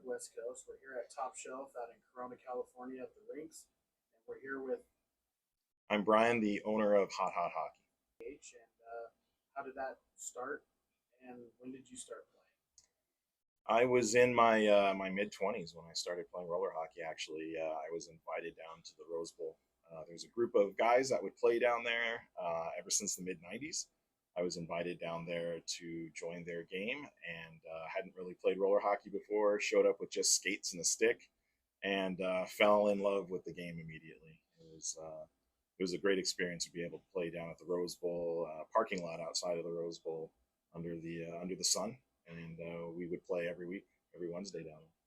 West Coast. We're here at Top Shelf out in Corona, California at the rinks. And we're here with I'm Brian, the owner of Hot Hot Hockey. H. And how did that start? And when did you start playing? I was in my mid 20s when I started playing roller hockey. Actually, I was invited down to the Rose Bowl. There's a group of guys that would play down there ever since the mid 90s. I was invited down there to join their game, and hadn't really played roller hockey before. Showed up with just skates and a stick, and fell in love with the game immediately. It was a great experience to be able to play down at the Rose Bowl parking lot outside of the Rose Bowl under the sun, and we would play every week, every Wednesday down there.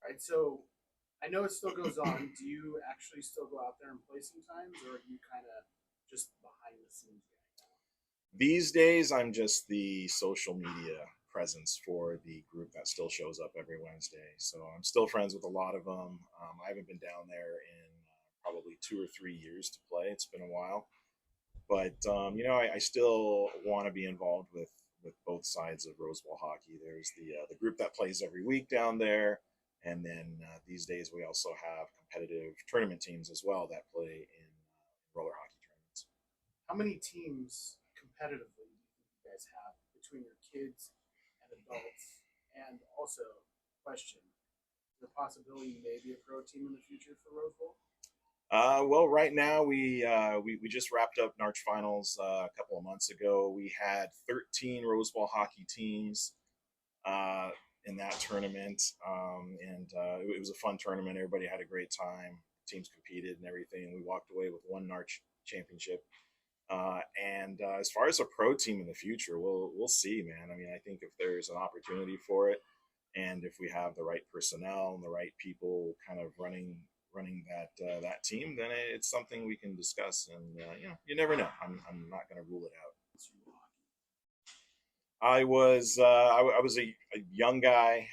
All right, so I know it still goes on. Do you actually still go out there and play sometimes, or are you kind of just behind the scenes guy now? These days, I'm just the social media presence for the group that still shows up every Wednesday. So I'm still friends with a lot of them. I haven't been down there in probably 2 or 3 years to play. It's been a while, but I still want to be involved with both sides of Rose Bowl hockey. There's the group that plays every week down there, and then these days we also have competitive tournament teams as well that play in roller hockey tournaments. How many teams competitively do you think you guys have between your kids and adults? And also, question: is there a possibility maybe a pro team in the future for Rose Bowl? Well, right now we just wrapped up Narch finals a couple of months ago. We had 13 Rose Bowl hockey teams uh, in that tournament, and it was a fun tournament. Everybody had a great time. Teams competed and everything. We walked away with one Narch championship. And as far as a pro team in the future, we'll see, man. I mean, I think if there's an opportunity for it, and if we have the right personnel and the right people kind of running that team, then it's something we can discuss. And you never know. I'm not going to rule it out. I was a young guy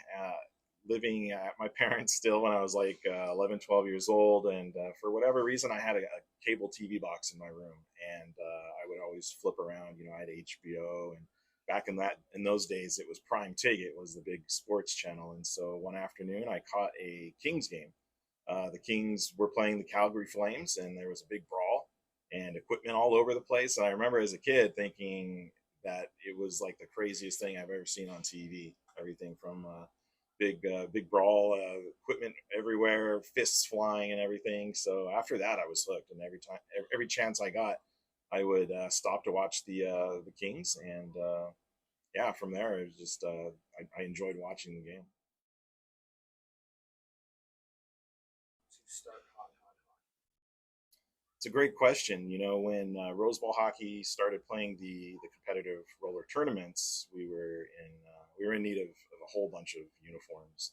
living at my parents still when I was like 11, 12 years old. And for whatever reason, I had a cable TV box in my room. And I would always flip around. I had HBO. And back in those days, it was Prime Ticket was the big sports channel. And so one afternoon, I caught a Kings game. The Kings were playing the Calgary Flames, and there was a big brawl and equipment all over the place. And I remember as a kid thinking that it was like the craziest thing I've ever seen on TV. Everything from big brawl, equipment everywhere, fists flying, and everything. So after that, I was hooked, and every chance I got, I would stop to watch the Kings, and yeah, from there it was just I enjoyed watching the game. To start hot hockey? It's a great question. When Rose Bowl hockey started playing the competitive roller tournaments, we were in need of a whole bunch of uniforms.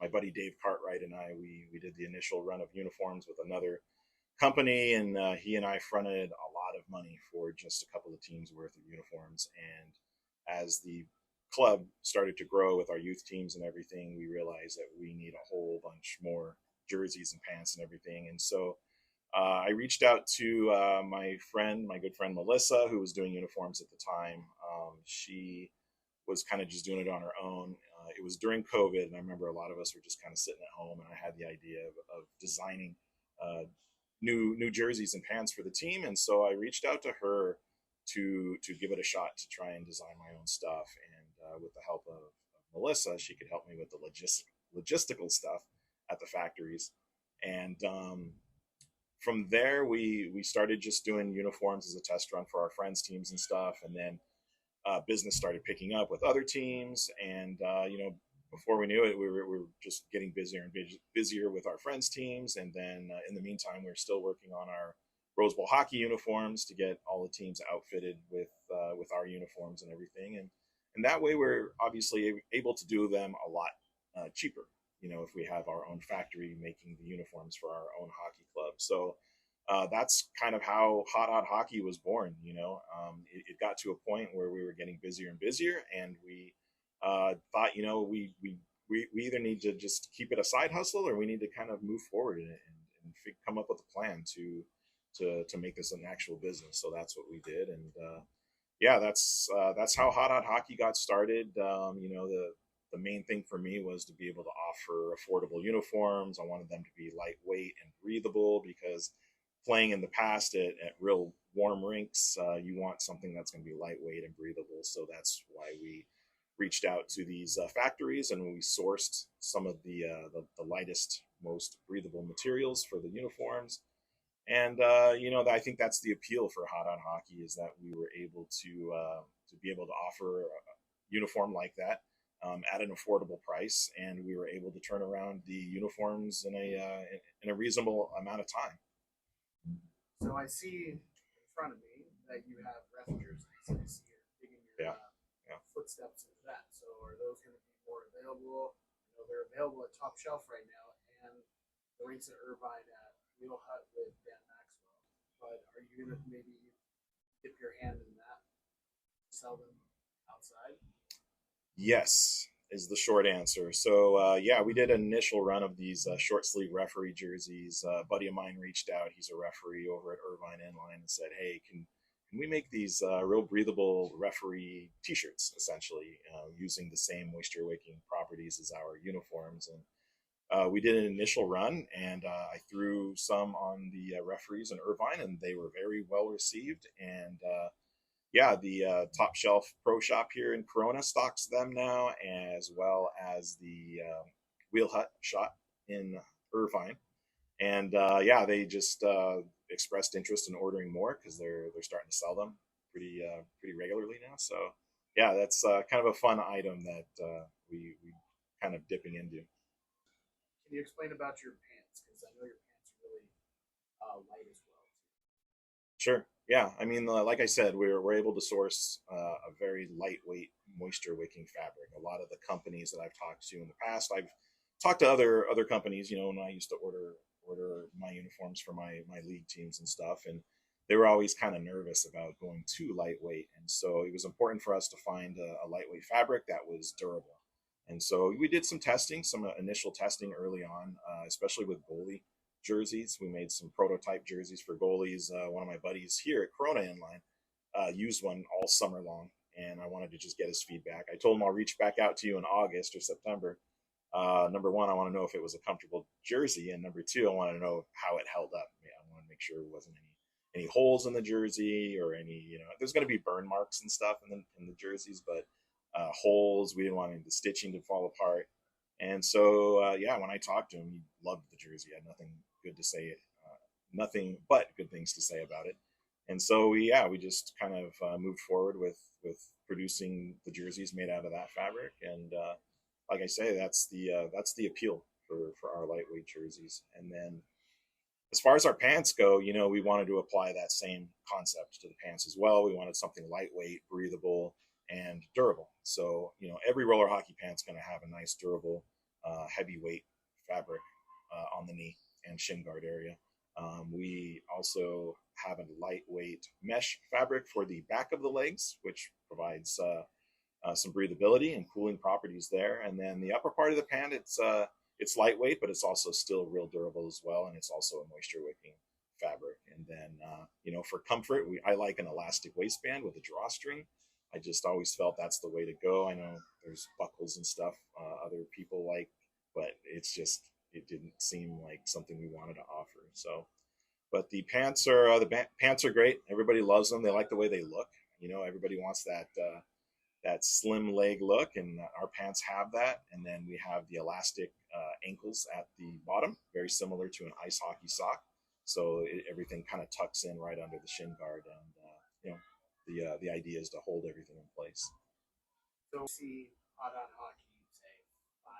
My buddy Dave Cartwright and we did the initial run of uniforms with another company, and he and I fronted a lot of money for just a couple of teams worth of uniforms. And as the club started to grow with our youth teams and everything, we realized that we need a whole bunch more jerseys and pants and everything. And so I reached out to my good friend Melissa, who was doing uniforms at the time. She was kind of just doing it on her own. It was during COVID, and I remember a lot of us were just kind of sitting at home, and I had the idea of designing new jerseys and pants for the team. And so I reached out to her to give it a shot to try and design my own stuff. And with the help of Melissa, she could help me with the logistical stuff at the factories. And from there, we started just doing uniforms as a test run for our friends' teams and stuff. And then business started picking up with other teams. And, before we knew it, we were just getting busier and busier with our friends' teams. And then in the meantime, we are still working on our Rose Bowl hockey uniforms to get all the teams outfitted with our uniforms and everything. And that way, we're obviously able to do them a lot cheaper. If we have our own factory making the uniforms for our own hockey club. So that's kind of how Hot Hockey was born. It got to a point where we were getting busier and busier, and we thought, we either need to just keep it a side hustle, or we need to kind of move forward in it and come up with a plan to make this an actual business. So that's what we did, and yeah, that's how Hot Hockey got started. the main thing for me was to be able to offer affordable uniforms. I wanted them to be lightweight and breathable because playing in the past at real warm rinks, you want something that's going to be lightweight and breathable. So that's why we reached out to these factories and we sourced some of the lightest, most breathable materials for the uniforms. And I think that's the appeal for Hot on Hockey is that we were able to be able to offer a uniform like that at an affordable price, and we were able to turn around the uniforms in a reasonable amount of time. So I see in front of me that you have ref jerseys. I see you're digging your footsteps into that. So are those going to be more available? I know they're available at Top Shelf right now, and the rinks at Irvine at Wheel Hut with Dan Maxwell. But are you going to maybe dip your hand in that, sell them outside? Yes, is the short answer. So we did an initial run of these short sleeve referee jerseys. A buddy of mine reached out. He's a referee over at Irvine Inline and said, "Hey, can we make these real breathable referee T-shirts, essentially using the same moisture wicking properties as our uniforms?" And we did an initial run, and I threw some on the referees in Irvine, and they were very well received. And the Top Shelf Pro Shop here in Corona stocks them now, as well as the Wheel Hut shop in Irvine. And they just expressed interest in ordering more because they're starting to sell them pretty regularly now. So yeah, that's kind of a fun item that we kind of dipping into. Can you explain about your pants? Because I know your pants are really light as well. Sure. Yeah. I mean, like I said, we're able to source a very lightweight, moisture wicking fabric. A lot of the companies that I've talked to in the past, I've talked to other companies. When I used to order my uniforms for my league teams and stuff, and they were always kind of nervous about going too lightweight. And so it was important for us to find a lightweight fabric that was durable. And so we did some testing, some initial testing early on, especially with goalie jerseys. We made some prototype jerseys for goalies. One of my buddies here at Corona Inline used one all summer long, and I wanted to just get his feedback. I told him I'll reach back out to you in August or September. Number one, I want to know if it was a comfortable jersey, and number two, I want to know how it held up. I want to make sure there wasn't any holes in the jersey or any, there's going to be burn marks and stuff in the jerseys, but holes, we didn't want any of the stitching to fall apart. And so, when I talked to him, he loved the jersey. He had nothing good to say, nothing but good things to say about it. And so we just kind of moved forward with producing the jerseys made out of that fabric. And like I say, that's the appeal for our lightweight jerseys. And then as far as our pants go, we wanted to apply that same concept to the pants as well. We wanted something lightweight, breathable, and durable. So, every roller hockey pant's going to have a nice, durable, heavyweight fabric on the knee and shin guard area. We also have a lightweight mesh fabric for the back of the legs, which provides some breathability and cooling properties there. And then the upper part of the pant, it's lightweight, but it's also still real durable as well. And it's also a moisture wicking fabric. And then, for comfort, I like an elastic waistband with a drawstring. I just always felt that's the way to go. I know there's buckles and stuff other people like, but it didn't seem like something we wanted to offer. So, but the pants are great. Everybody loves them. They like the way they look. Everybody wants that slim leg look, and our pants have that. And then we have the elastic ankles at the bottom, very similar to an ice hockey sock. So everything kind of tucks in right under the shin guard, and the idea is to hold everything in place. So see Hot on Hockey, say 5,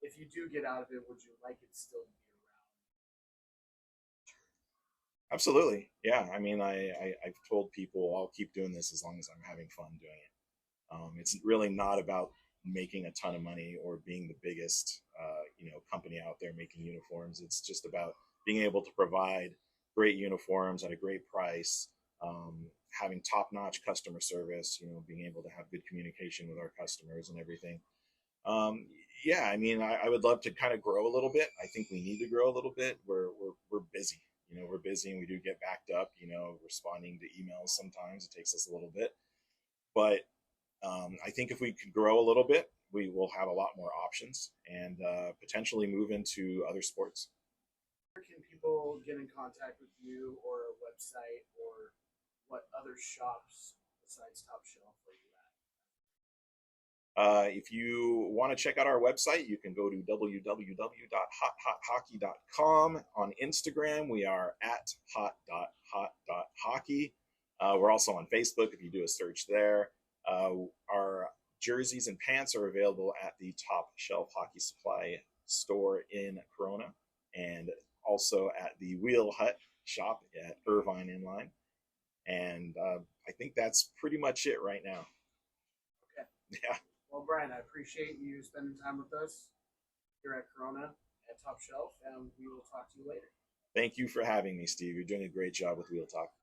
10. If you do get out of it, would you like it still to be around? Absolutely, yeah. I mean, I've told people I'll keep doing this as long as I'm having fun doing it. It's really not about making a ton of money or being the biggest, company out there making uniforms. It's just about being able to provide great uniforms at a great price, having top-notch customer service, being able to have good communication with our customers and everything. I mean, I would love to kind of grow a little bit. I think we need to grow a little bit. We're busy. We're busy, and we do get backed up, responding to emails sometimes. It takes us a little bit. But I think if we could grow a little bit, we will have a lot more options and potentially move into other sports. Where can people get in contact with you, or a website, or what other shops besides Top Shelf are you at? If you want to check out our website, you can go to www.hot.hockey.com. On Instagram, we are at hot.hot.hockey. We're also on Facebook if you do a search there. Our jerseys and pants are available at the Top Shelf Hockey Supply store in Corona, and also at the Wheel Hut shop at Irvine Inline. And I think that's pretty much it right now. Okay. Yeah. Well, Brian, I appreciate you spending time with us here at Corona at Top Shelf, and we will talk to you later. Thank you for having me, Steve. You're doing a great job with Wheel Talk.